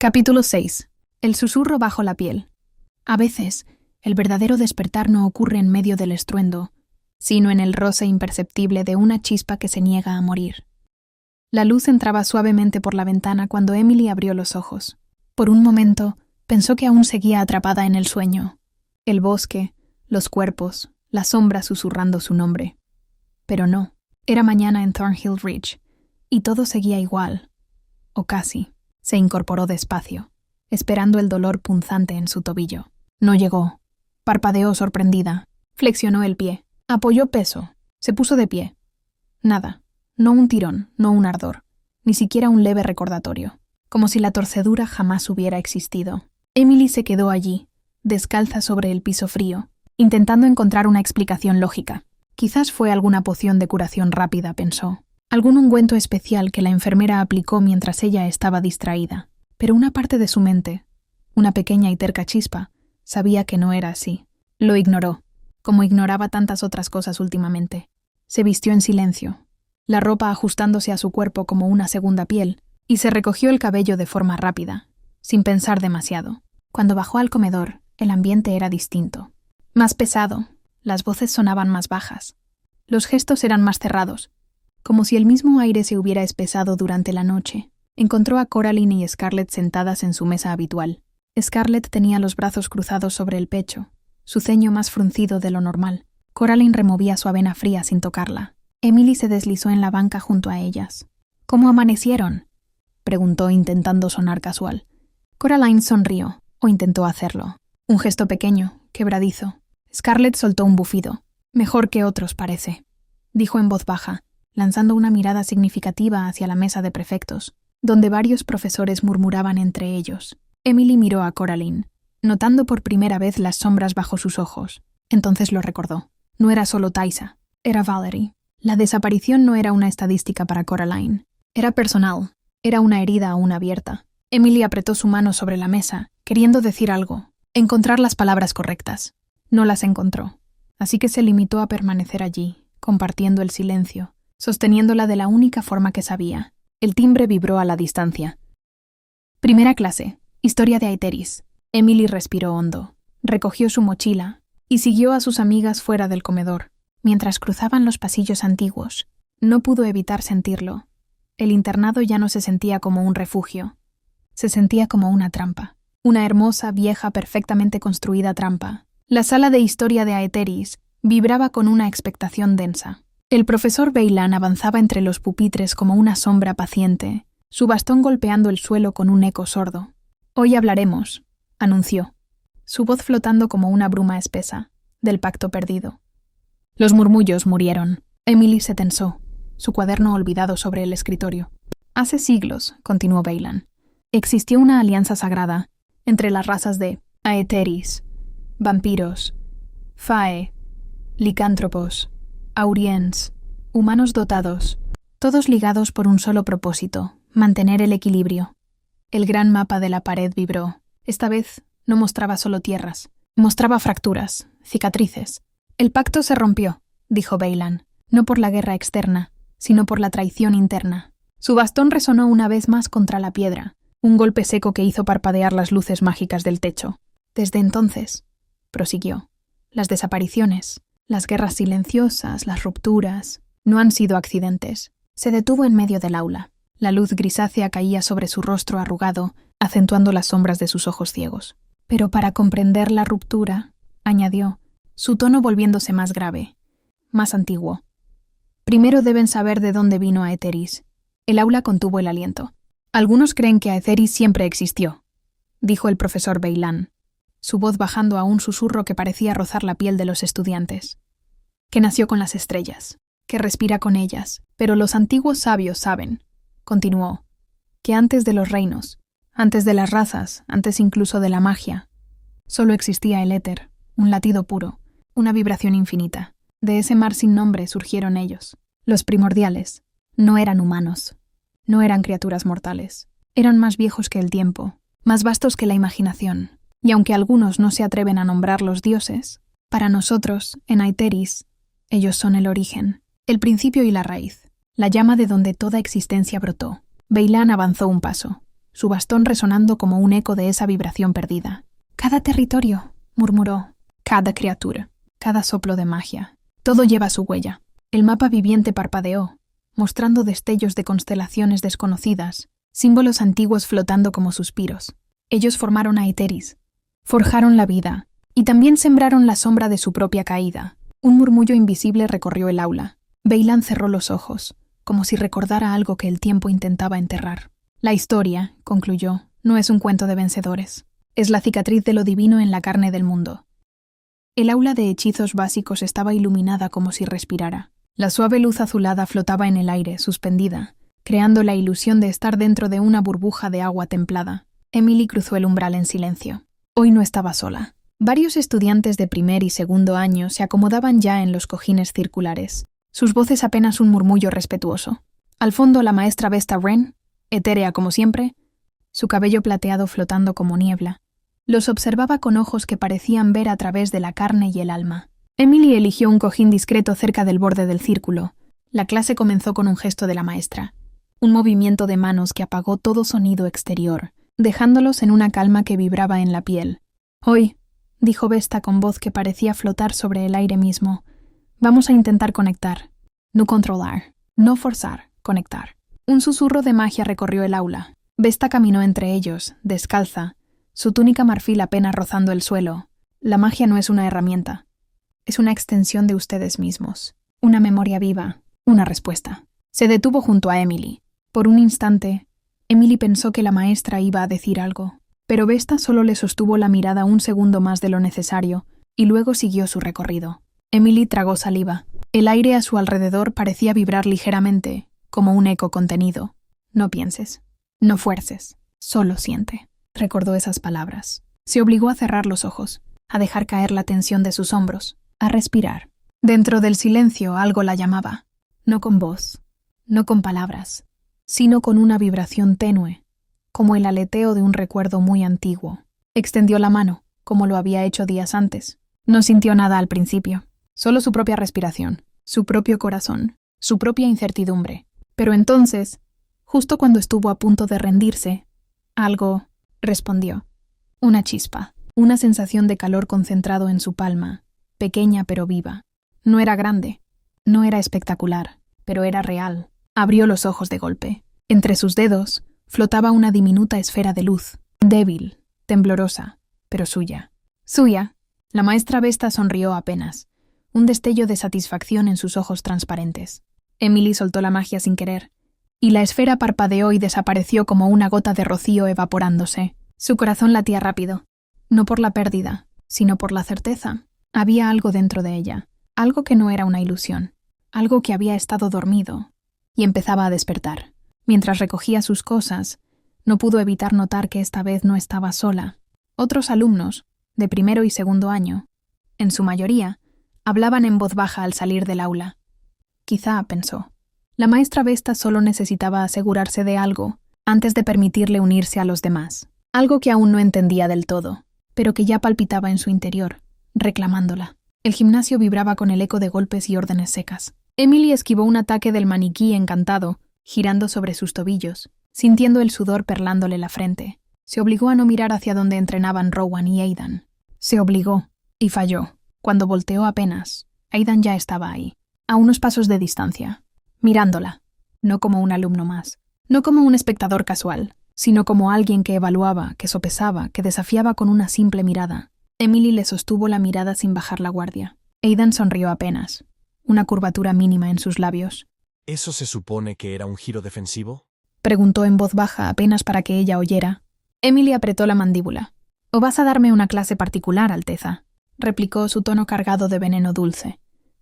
Capítulo 6. El susurro bajo la piel. A veces, el verdadero despertar no ocurre en medio del estruendo, sino en el roce imperceptible de una chispa que se niega a morir. La luz entraba suavemente por la ventana cuando Emily abrió los ojos. Por un momento, pensó que aún seguía atrapada en el sueño. El bosque, los cuerpos, las sombras susurrando su nombre. Pero no, era mañana en Thornhill Ridge, y todo seguía igual, o casi. Se incorporó despacio, esperando el dolor punzante en su tobillo. No llegó. Parpadeó sorprendida. Flexionó el pie. Apoyó peso. Se puso de pie. Nada. No un tirón, no un ardor. Ni siquiera un leve recordatorio. Como si la torcedura jamás hubiera existido. Emily se quedó allí, descalza sobre el piso frío, intentando encontrar una explicación lógica. Quizás fue alguna poción de curación rápida, pensó. Algún ungüento especial que la enfermera aplicó mientras ella estaba distraída. Pero una parte de su mente, una pequeña y terca chispa, sabía que no era así. Lo ignoró, como ignoraba tantas otras cosas últimamente. Se vistió en silencio, la ropa ajustándose a su cuerpo como una segunda piel, y se recogió el cabello de forma rápida, sin pensar demasiado. Cuando bajó al comedor, el ambiente era distinto. Más pesado, las voces sonaban más bajas. Los gestos eran más cerrados, como si el mismo aire se hubiera espesado durante la noche. Encontró a Coraline y Scarlett sentadas en su mesa habitual. Scarlett tenía los brazos cruzados sobre el pecho, su ceño más fruncido de lo normal. Coraline removía su avena fría sin tocarla. Emily se deslizó en la banca junto a ellas. ¿Cómo amanecieron?, preguntó intentando sonar casual. Coraline sonrió, o intentó hacerlo. Un gesto pequeño, quebradizo. Scarlett soltó un bufido. Mejor que otros, parece, dijo en voz baja, lanzando una mirada significativa hacia la mesa de prefectos, donde varios profesores murmuraban entre ellos. Emily miró a Coraline, notando por primera vez las sombras bajo sus ojos. Entonces lo recordó. No era solo Taisa, era Valerie. La desaparición no era una estadística para Coraline. Era personal, era una herida aún abierta. Emily apretó su mano sobre la mesa, queriendo decir algo, encontrar las palabras correctas. No las encontró, así que se limitó a permanecer allí, compartiendo el silencio, sosteniéndola de la única forma que sabía. El timbre vibró a la distancia. Primera clase, historia de Aetheris. Emily respiró hondo, recogió su mochila y siguió a sus amigas fuera del comedor. Mientras cruzaban los pasillos antiguos, no pudo evitar sentirlo. El internado ya no se sentía como un refugio. Se sentía como una trampa. Una hermosa, vieja, perfectamente construida trampa. La sala de historia de Aetheris vibraba con una expectación densa. El profesor Beylan avanzaba entre los pupitres como una sombra paciente, su bastón golpeando el suelo con un eco sordo. «Hoy hablaremos», anunció, su voz flotando como una bruma espesa, del pacto perdido. Los murmullos murieron. Emily se tensó, su cuaderno olvidado sobre el escritorio. «Hace siglos», continuó Beylan, «existió una alianza sagrada entre las razas de Aetheris, vampiros, Fae, licántropos, Auriens, humanos dotados, todos ligados por un solo propósito, mantener el equilibrio». El gran mapa de la pared vibró. Esta vez no mostraba solo tierras, mostraba fracturas, cicatrices. «El pacto se rompió», dijo Beylan, no por la guerra externa, sino por la traición interna. Su bastón resonó una vez más contra la piedra, un golpe seco que hizo parpadear las luces mágicas del techo. «Desde entonces», prosiguió, «las desapariciones, las guerras silenciosas, las rupturas, no han sido accidentes». Se detuvo en medio del aula. La luz grisácea caía sobre su rostro arrugado, acentuando las sombras de sus ojos ciegos. «Pero para comprender la ruptura», añadió, su tono volviéndose más grave, más antiguo, «primero deben saber de dónde vino Aetheris». El aula contuvo el aliento. «Algunos creen que Aetheris siempre existió», dijo el profesor Beylan, su voz bajando a un susurro que parecía rozar la piel de los estudiantes. «Que nació con las estrellas, que respira con ellas, pero los antiguos sabios saben», continuó, «que antes de los reinos, antes de las razas, antes incluso de la magia, solo existía el éter, un latido puro, una vibración infinita. De ese mar sin nombre surgieron ellos. Los primordiales no eran humanos, no eran criaturas mortales, eran más viejos que el tiempo, más vastos que la imaginación. Y aunque algunos no se atreven a nombrarlos dioses, para nosotros, en Aetheris, ellos son el origen, el principio y la raíz, la llama de donde toda existencia brotó». Beylan avanzó un paso. su bastón resonando como un eco de esa vibración perdida. «Cada territorio», murmuró, «cada criatura, cada soplo de magia. Todo lleva su huella». El mapa viviente parpadeó, mostrando destellos de constelaciones desconocidas, símbolos antiguos flotando como suspiros. Ellos formaron a Eteris, forjaron la vida, y también sembraron la sombra de su propia caída. Un murmullo invisible recorrió el aula. Beylan cerró los ojos, como si recordara algo que el tiempo intentaba enterrar. La historia, concluyó, no es un cuento de vencedores. Es la cicatriz de lo divino en la carne del mundo. El aula de hechizos básicos estaba iluminada como si respirara. La suave luz azulada flotaba en el aire, suspendida, creando la ilusión de estar dentro de una burbuja de agua templada. Emily cruzó el umbral en silencio. Hoy no estaba sola. Varios estudiantes de primer y segundo año se acomodaban ya en los cojines circulares. Sus voces apenas un murmullo respetuoso. Al fondo la maestra Vesta Wren, etérea como siempre, su cabello plateado flotando como niebla, los observaba con ojos que parecían ver a través de la carne y el alma. Emily eligió un cojín discreto cerca del borde del círculo. La clase comenzó con un gesto de la maestra, un movimiento de manos que apagó todo sonido exterior, dejándolos en una calma que vibraba en la piel. «Hoy», dijo Vesta con voz que parecía flotar sobre el aire mismo, «vamos a intentar conectar. No controlar, no forzar, conectar». Un susurro de magia recorrió el aula. Vesta caminó entre ellos, descalza, su túnica marfil apenas rozando el suelo. La magia no es una herramienta. Es una extensión de ustedes mismos. Una memoria viva, una respuesta. Se detuvo junto a Emily. Por un instante, Emily pensó que la maestra iba a decir algo, pero Vesta solo le sostuvo la mirada un segundo más de lo necesario y luego siguió su recorrido. Emily tragó saliva. El aire a su alrededor parecía vibrar ligeramente, como un eco contenido. «No pienses, no fuerces, solo siente», recordó esas palabras. Se obligó a cerrar los ojos, a dejar caer la tensión de sus hombros, a respirar. Dentro del silencio algo la llamaba, no con voz, no con palabras, sino con una vibración tenue, como el aleteo de un recuerdo muy antiguo. Extendió la mano, como lo había hecho días antes. No sintió nada al principio, solo su propia respiración, su propio corazón, su propia incertidumbre. Pero entonces, justo cuando estuvo a punto de rendirse, algo respondió. Una chispa, una sensación de calor concentrado en su palma, pequeña pero viva. No era grande, no era espectacular, pero era real. Abrió los ojos de golpe. Entre sus dedos flotaba una diminuta esfera de luz, débil, temblorosa, pero suya. «Suya». La maestra Vesta sonrió apenas, un destello de satisfacción en sus ojos transparentes. Emily soltó la magia sin querer, y la esfera parpadeó y desapareció como una gota de rocío evaporándose. Su corazón latía rápido, no por la pérdida, sino por la certeza. Había algo dentro de ella, algo que no era una ilusión, algo que había estado dormido y empezaba a despertar. Mientras recogía sus cosas, no pudo evitar notar que esta vez no estaba sola. Otros alumnos, de primero y segundo año, en su mayoría, hablaban en voz baja al salir del aula. Quizá, pensó, la maestra Vesta solo necesitaba asegurarse de algo antes de permitirle unirse a los demás. Algo que aún no entendía del todo, pero que ya palpitaba en su interior, reclamándola. El gimnasio vibraba con el eco de golpes y órdenes secas. Emily esquivó un ataque del maniquí encantado, girando sobre sus tobillos, sintiendo el sudor perlándole la frente. Se obligó a no mirar hacia donde entrenaban Rowan y Aidan. Se obligó, y falló. Cuando volteó apenas, Aidan ya estaba ahí, a unos pasos de distancia, mirándola, no como un alumno más, no como un espectador casual, sino como alguien que evaluaba, que sopesaba, que desafiaba con una simple mirada. Emily le sostuvo la mirada sin bajar la guardia. Aidan sonrió apenas, una curvatura mínima en sus labios. ¿Eso se supone que era un giro defensivo?, preguntó en voz baja apenas para que ella oyera. Emily apretó la mandíbula. «¿O vas a darme una clase particular, Alteza?», replicó su tono cargado de veneno dulce.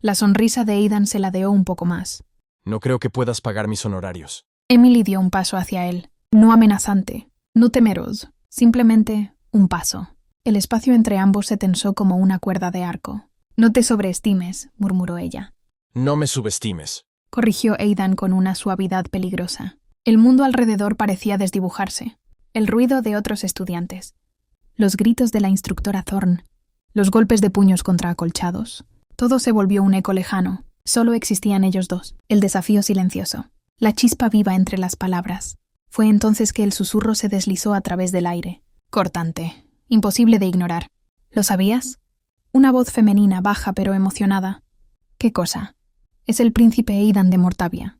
La sonrisa de Aidan se ladeó un poco más. «No creo que puedas pagar mis honorarios». Emily dio un paso hacia él, no amenazante, no temeroso, simplemente un paso. El espacio entre ambos se tensó como una cuerda de arco. «No te sobreestimes», murmuró ella. «No me subestimes», corrigió Aidan con una suavidad peligrosa. El mundo alrededor parecía desdibujarse. El ruido de otros estudiantes, los gritos de la instructora Thorne, los golpes de puños contra acolchados. Todo se volvió un eco lejano. Solo existían ellos dos. El desafío silencioso, la chispa viva entre las palabras. Fue entonces que el susurro se deslizó a través del aire. Cortante, imposible de ignorar. ¿Lo sabías? Una voz femenina, baja pero emocionada. ¿Qué cosa? Es el príncipe Aidan de Mortavia.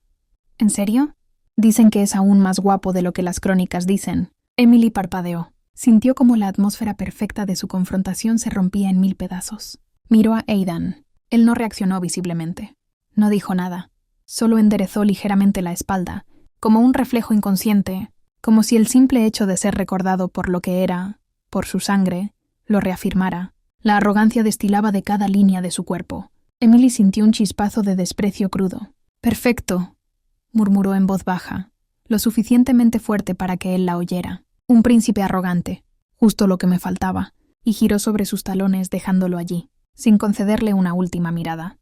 ¿En serio? Dicen que es aún más guapo de lo que las crónicas dicen. Emily parpadeó. Sintió como la atmósfera perfecta de su confrontación se rompía en 1000 pedazos. Miró a Aidan. Él no reaccionó visiblemente. No dijo nada. Solo enderezó ligeramente la espalda, como un reflejo inconsciente, como si el simple hecho de ser recordado por lo que era, por su sangre, lo reafirmara. La arrogancia destilaba de cada línea de su cuerpo. Emily sintió un chispazo de desprecio crudo. «Perfecto», murmuró en voz baja, lo suficientemente fuerte para que él la oyera. «Un príncipe arrogante, justo lo que me faltaba», y giró sobre sus talones dejándolo allí, sin concederle una última mirada.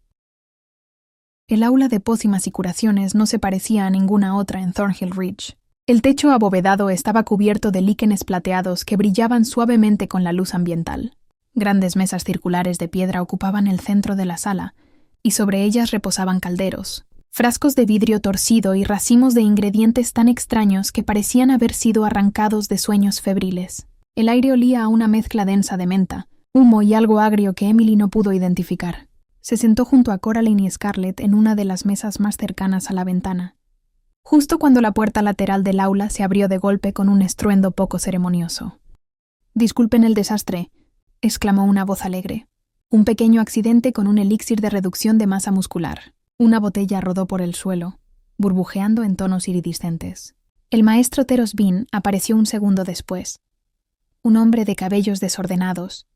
El aula de pócimas y curaciones no se parecía a ninguna otra en Thornhill Ridge. El techo abovedado estaba cubierto de líquenes plateados que brillaban suavemente con la luz ambiental. Grandes mesas circulares de piedra ocupaban el centro de la sala, y sobre ellas reposaban calderos, frascos de vidrio torcido y racimos de ingredientes tan extraños que parecían haber sido arrancados de sueños febriles. El aire olía a una mezcla densa de menta, humo y algo agrio que Emily no pudo identificar. Se sentó junto a Coraline y Scarlett en una de las mesas más cercanas a la ventana. Justo cuando la puerta lateral del aula se abrió de golpe con un estruendo poco ceremonioso. «Disculpen el desastre», exclamó una voz alegre. «Un pequeño accidente con un elixir de reducción de masa muscular». Una botella rodó por el suelo, burbujeando en tonos iridiscentes. El maestro Teros Bean apareció un segundo después. Un hombre de cabellos desordenados,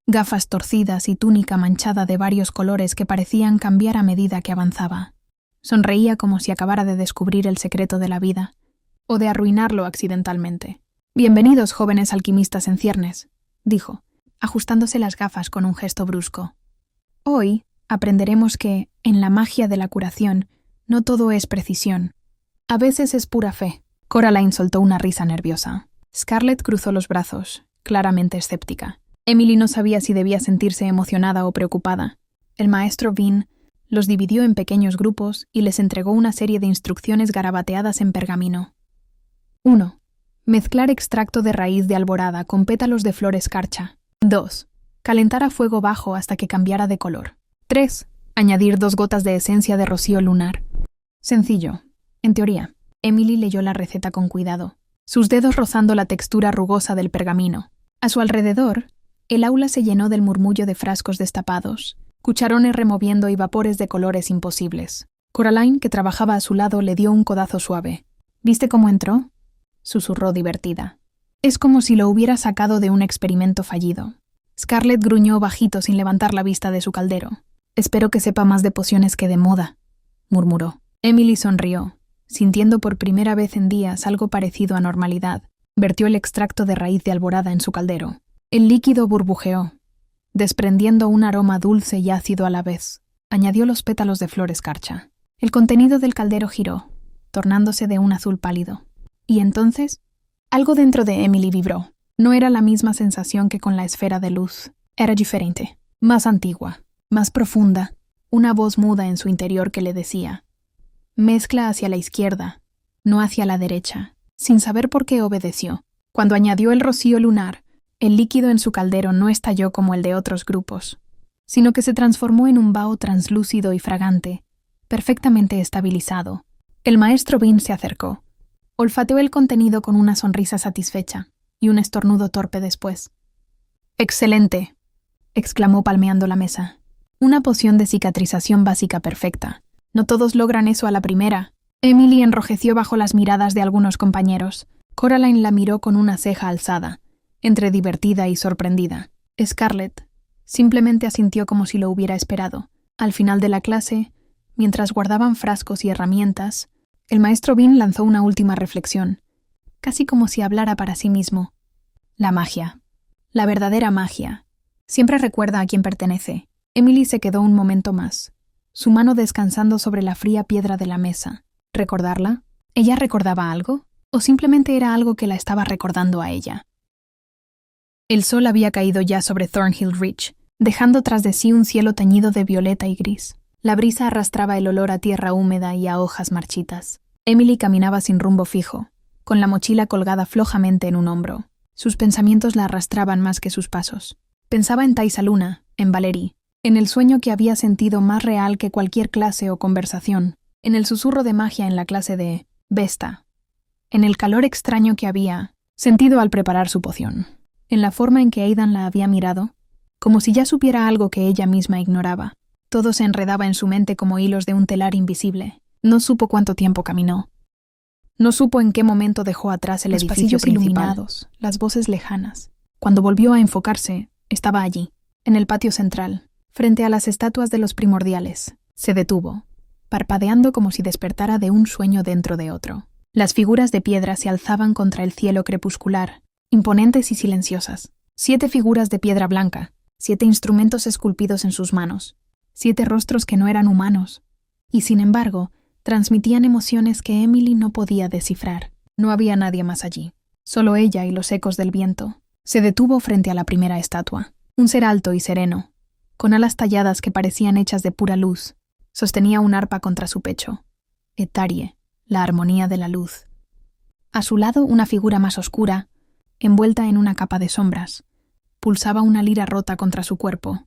gafas torcidas y túnica manchada de varios colores que parecían cambiar a medida que avanzaba. Sonreía como si acabara de descubrir el secreto de la vida, o de arruinarlo accidentalmente. «Bienvenidos, jóvenes alquimistas en ciernes», dijo, ajustándose las gafas con un gesto brusco. «Hoy aprenderemos que, en la magia de la curación, no todo es precisión. A veces es pura fe». Coraline soltó una risa nerviosa. Scarlett cruzó los brazos, claramente escéptica. Emily no sabía si debía sentirse emocionada o preocupada. El maestro Bean los dividió en pequeños grupos y les entregó una serie de instrucciones garabateadas en pergamino. 1. Mezclar extracto de raíz de alborada con pétalos de flor escarcha. 2. Calentar a fuego bajo hasta que cambiara de color. 3. Añadir 2 gotas de esencia de rocío lunar. Sencillo, en teoría. Emily leyó la receta con cuidado, sus dedos rozando la textura rugosa del pergamino. A su alrededor, el aula se llenó del murmullo de frascos destapados, cucharones removiendo y vapores de colores imposibles. Coraline, que trabajaba a su lado, le dio un codazo suave. «¿Viste cómo entró?», susurró divertida. «Es como si lo hubiera sacado de un experimento fallido». Scarlett gruñó bajito sin levantar la vista de su caldero. «Espero que sepa más de pociones que de moda», murmuró. Emily sonrió, sintiendo por primera vez en días algo parecido a normalidad. Vertió el extracto de raíz de alborada en su caldero. El líquido burbujeó, desprendiendo un aroma dulce y ácido a la vez. Añadió los pétalos de flor escarcha. El contenido del caldero giró, tornándose de un azul pálido. Y entonces, algo dentro de Emily vibró. No era la misma sensación que con la esfera de luz. Era diferente, más antigua, más profunda. Una voz muda en su interior que le decía: «Mezcla hacia la izquierda, no hacia la derecha». Sin saber por qué obedeció. Cuando añadió el rocío lunar, el líquido en su caldero no estalló como el de otros grupos, sino que se transformó en un vaho translúcido y fragante, perfectamente estabilizado. El maestro Bean se acercó. Olfateó el contenido con una sonrisa satisfecha y un estornudo torpe después. «¡Excelente!», exclamó palmeando la mesa. «Una poción de cicatrización básica perfecta. No todos logran eso a la primera». Emily enrojeció bajo las miradas de algunos compañeros. Coraline la miró con una ceja alzada, entre divertida y sorprendida. Scarlett simplemente asintió como si lo hubiera esperado. Al final de la clase, mientras guardaban frascos y herramientas, el maestro Bean lanzó una última reflexión, casi como si hablara para sí mismo. La magia. La verdadera magia. Siempre recuerda a quién pertenece. Emily se quedó un momento más, su mano descansando sobre la fría piedra de la mesa. ¿Recordarla? ¿Ella recordaba algo? ¿O simplemente era algo que la estaba recordando a ella? El sol había caído ya sobre Thornhill Ridge, dejando tras de sí un cielo teñido de violeta y gris. La brisa arrastraba el olor a tierra húmeda y a hojas marchitas. Emily caminaba sin rumbo fijo, con la mochila colgada flojamente en un hombro. Sus pensamientos la arrastraban más que sus pasos. Pensaba en Taisa Luna, en Valerie, en el sueño que había sentido más real que cualquier clase o conversación, en el susurro de magia en la clase de Vesta, en el calor extraño que había sentido al preparar su poción, en la forma en que Aidan la había mirado, como si ya supiera algo que ella misma ignoraba. Todo se enredaba en su mente como hilos de un telar invisible. No supo cuánto tiempo caminó. No supo en qué momento dejó atrás el Los edificio pasillos principal, iluminados, las voces lejanas. Cuando volvió a enfocarse, estaba allí, en el patio central, frente a las estatuas de los primordiales. Se detuvo, parpadeando como si despertara de un sueño dentro de otro. Las figuras de piedra se alzaban contra el cielo crepuscular, imponentes y silenciosas. 7 figuras de piedra blanca, 7 instrumentos esculpidos en sus manos, 7 rostros que no eran humanos, y sin embargo, transmitían emociones que Emily no podía descifrar. No había nadie más allí, solo ella y los ecos del viento. Se detuvo frente a la primera estatua, un ser alto y sereno, con alas talladas que parecían hechas de pura luz. Sostenía un arpa contra su pecho. Etarie, la armonía de la luz. A su lado, una figura más oscura, envuelta en una capa de sombras, pulsaba una lira rota contra su cuerpo.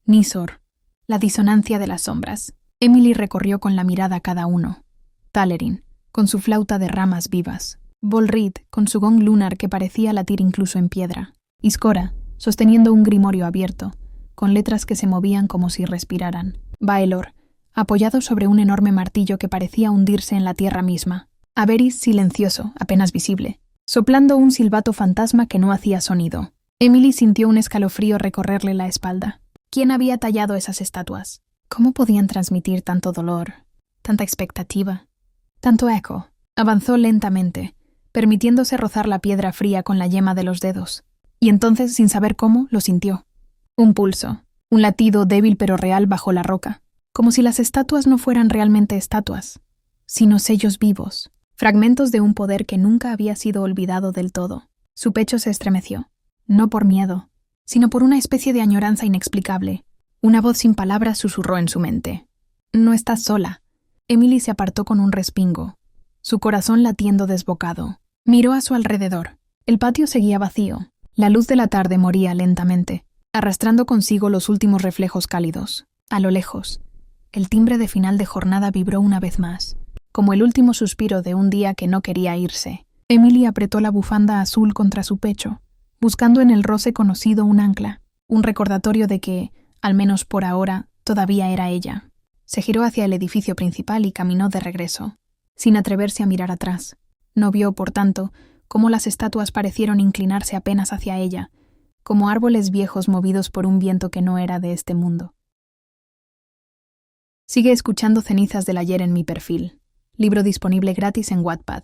Nisor, la disonancia de las sombras. Emily recorrió con la mirada cada uno. Talerin, con su flauta de ramas vivas. Volrid, con su gong lunar que parecía latir incluso en piedra. Iskora, sosteniendo un grimorio abierto, con letras que se movían como si respiraran. Baelor, apoyado sobre un enorme martillo que parecía hundirse en la tierra misma. Averis silencioso, apenas visible, soplando un silbato fantasma que no hacía sonido. Emily sintió un escalofrío recorrerle la espalda. ¿Quién había tallado esas estatuas? ¿Cómo podían transmitir tanto dolor, tanta expectativa, tanto eco? Avanzó lentamente, permitiéndose rozar la piedra fría con la yema de los dedos. Y entonces, sin saber cómo, lo sintió. Un pulso, un latido débil pero real bajo la roca, como si las estatuas no fueran realmente estatuas, sino sellos vivos, fragmentos de un poder que nunca había sido olvidado del todo. Su pecho se estremeció, no por miedo, sino por una especie de añoranza inexplicable. Una voz sin palabras susurró en su mente. «No estás sola». Emily se apartó con un respingo, su corazón latiendo desbocado. Miró a su alrededor. El patio seguía vacío. La luz de la tarde moría lentamente, arrastrando consigo los últimos reflejos cálidos. A lo lejos, el timbre de final de jornada vibró una vez más, como el último suspiro de un día que no quería irse. Emily apretó la bufanda azul contra su pecho, buscando en el roce conocido un ancla, un recordatorio de que, al menos por ahora, todavía era ella. Se giró hacia el edificio principal y caminó de regreso, sin atreverse a mirar atrás. No vio, por tanto, cómo las estatuas parecieron inclinarse apenas hacia ella, como árboles viejos movidos por un viento que no era de este mundo. Sigue escuchando Cenizas del Ayer en mi perfil. Libro disponible gratis en Wattpad.